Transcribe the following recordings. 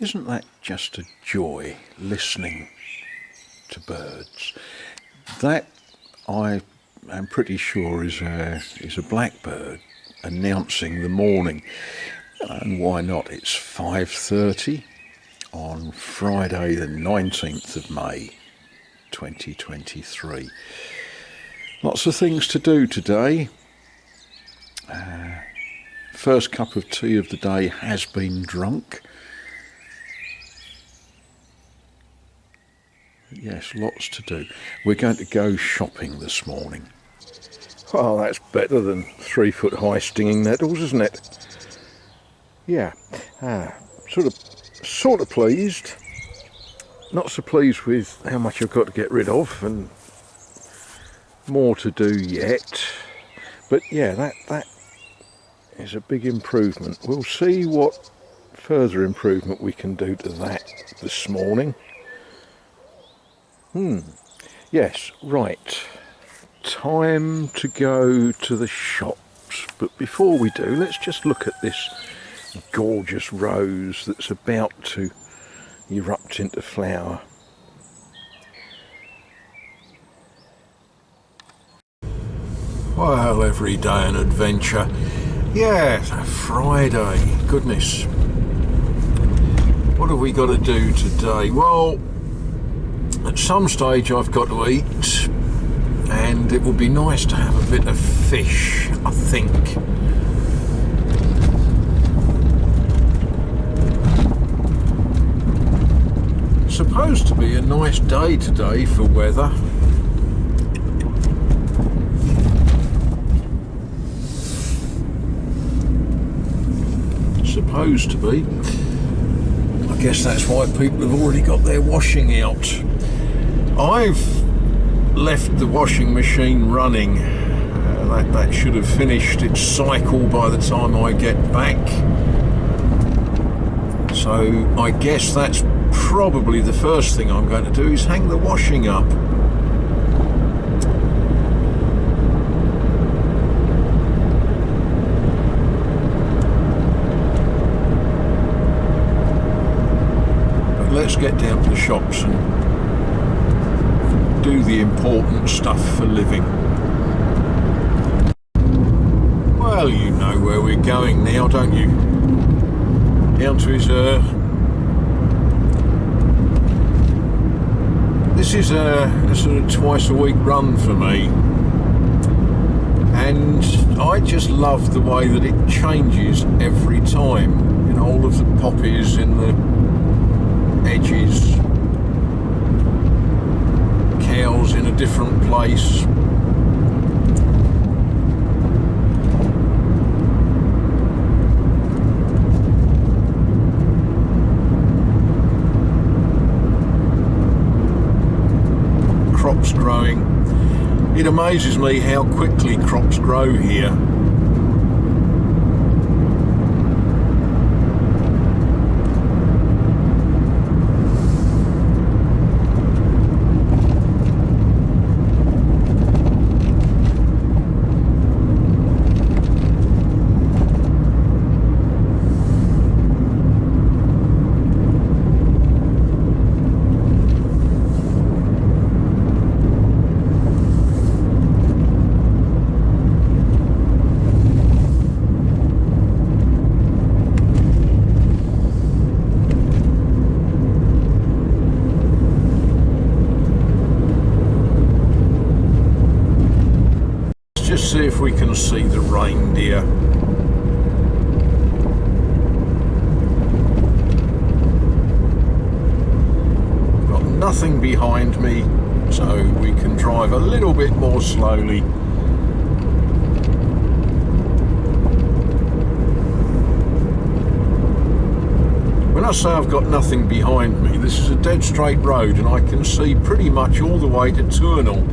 Isn't that just a joy, listening to birds? That, I am pretty sure, is a blackbird announcing the morning. And why not? It's 5:30 on Friday the 19th of May 2023. Lots of things to do today. First cup of tea of the day has been drunk. Yes, lots to do. We're going to go shopping this morning. Oh, that's better than 3-foot high stinging nettles, isn't it? Yeah, sort of pleased. Not so pleased with how much I've got to get rid of, and more to do yet. But yeah, that is a big improvement. We'll see what further improvement we can do to that this morning. Yes, right. Time to go to the shops. But before we do, let's just look at this gorgeous rose that's about to erupt into flower. Well, every day an adventure. Yeah, Friday. Goodness. What have we got to do today? Well, at some stage I've got to eat, and it would be nice to have a bit of fish, I think. It's supposed to be a nice day today for weather. Supposed to be. I guess that's why people have already got their washing out. I've left the washing machine running. That should have finished its cycle by the time I get back. So I guess that's probably the first thing I'm going to do, is hang the washing up. But let's get down to the shops and do the important stuff for living. Well, you know where we're going now, don't you? Down to his this is a sort of twice a week run for me, and I just love the way that it changes every time. You know, all of the poppies in the edges, cows in a different place. Crops growing. It amazes me how quickly crops grow here. See if we can see the reindeer. Got nothing behind me, so we can drive a little bit more slowly. When I say I've got nothing behind me, this is a dead straight road and I can see pretty much all the way to Turnhill,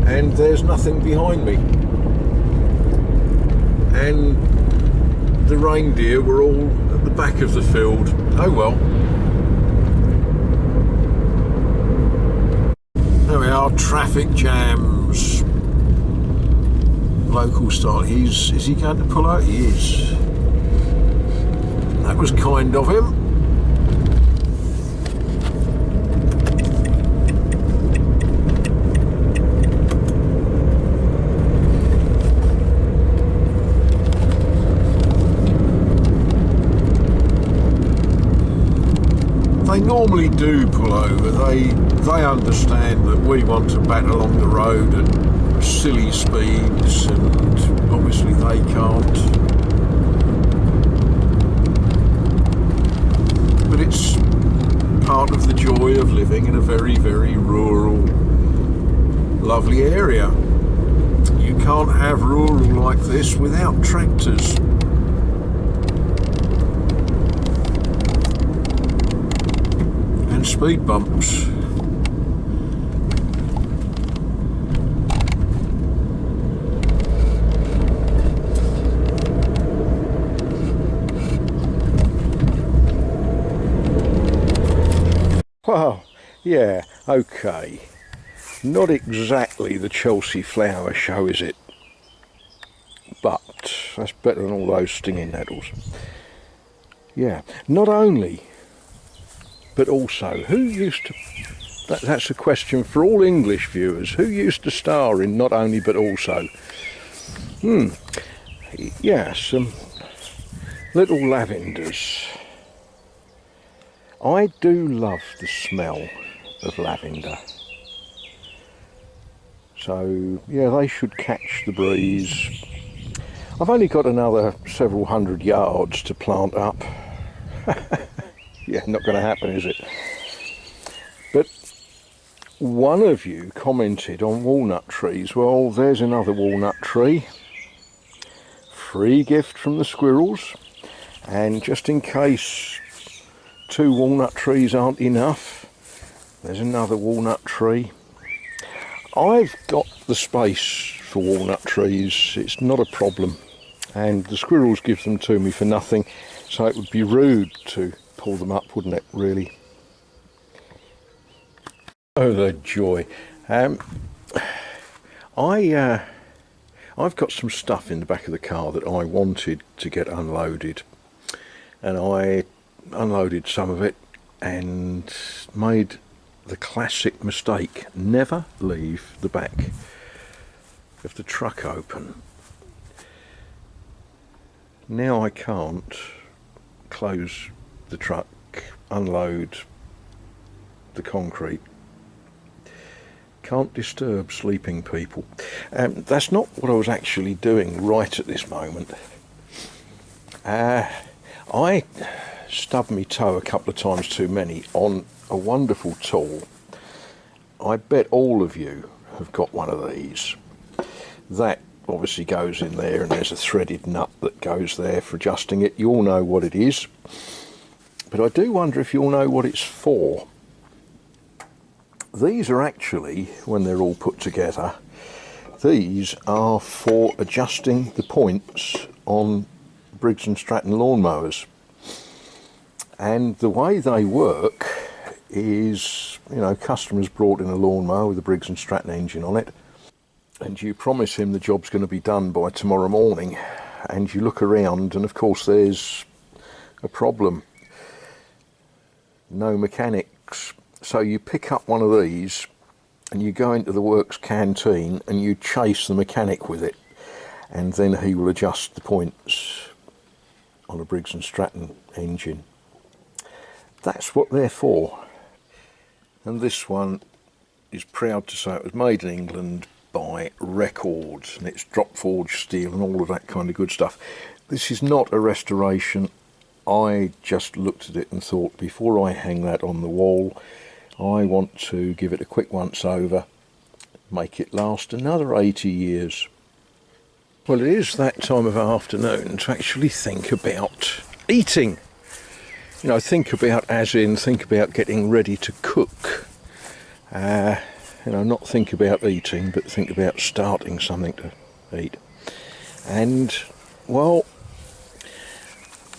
and there's nothing behind me. And the reindeer were all at the back of the field. Oh well. There we are, traffic jams. Local style. Is he going to pull out? He is. That was kind of him. normally do pull over. They understand that we want to bat along the road at silly speeds, and obviously they can't. But it's part of the joy of living in a very, very rural, lovely area. You can't have rural like this without tractors. And speed bumps. Well, yeah, okay. Not exactly the Chelsea Flower Show, is it? But that's better than all those stinging nettles. Yeah, not only, but also, who used to... That's a question for all English viewers. Who used to star in Not Only But Also? Yeah, some little lavenders. I do love the smell of lavender. So, yeah, they should catch the breeze. I've only got another several hundred yards to plant up. Yeah, not going to happen, is it? But one of you commented on walnut trees. Well, there's another walnut tree. Free gift from the squirrels. And just in case 2 walnut trees aren't enough, there's another walnut tree. I've got the space for walnut trees. It's not a problem. And the squirrels give them to me for nothing. So it would be rude to pull them up, wouldn't it, really? Oh, the joy. I've got some stuff in the back of the car that I wanted to get unloaded, and I unloaded some of it and made the classic mistake: never leave the back of the truck open. Now I can't close the truck, unload the concrete. Can't disturb sleeping people. That's not what I was actually doing right at this moment. I stubbed my toe a couple of times too many on a wonderful tool. I bet all of you have got one of these. That obviously goes in there, and there's a threaded nut that goes there for adjusting it. You all know what it is. But I do wonder if you all know what it's for. These are actually, when they're all put together, these are for adjusting the points on Briggs & Stratton lawnmowers. And the way they work is, you know, customers brought in a lawnmower with a Briggs & Stratton engine on it, and you promise him the job's going to be done by tomorrow morning, and you look around and of course there's a problem. No mechanics. So you pick up one of these and you go into the works canteen and you chase the mechanic with it, and then he will adjust the points on a Briggs & Stratton engine. That's what they're for. And this one is proud to say it was made in England by Records, and it's drop forged steel and all of that kind of good stuff. This is not a restoration. I just looked at it and thought, before I hang that on the wall, I want to give it a quick once over, make it last another 80 years. Well, it is that time of afternoon to actually think about eating. You know, think about getting ready to cook. You know, not think about eating, but think about starting something to eat. And, well,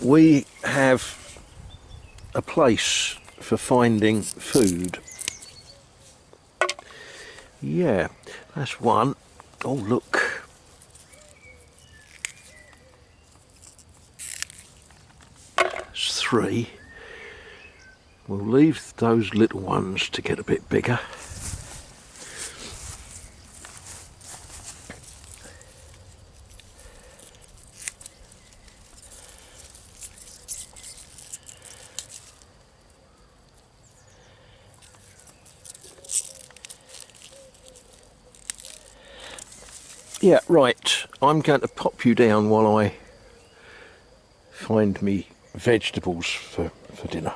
we have a place for finding food. Yeah, that's one. Oh, look. That's 3. We'll leave those little ones to get a bit bigger. Yeah, right, I'm going to pop you down while I find me vegetables for dinner.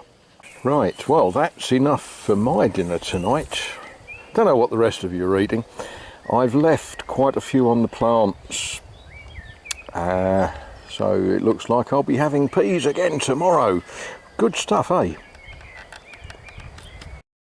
Right, well, that's enough for my dinner tonight. Don't know what the rest of you are eating. I've left quite a few on the plants, so it looks like I'll be having peas again tomorrow. Good stuff, eh?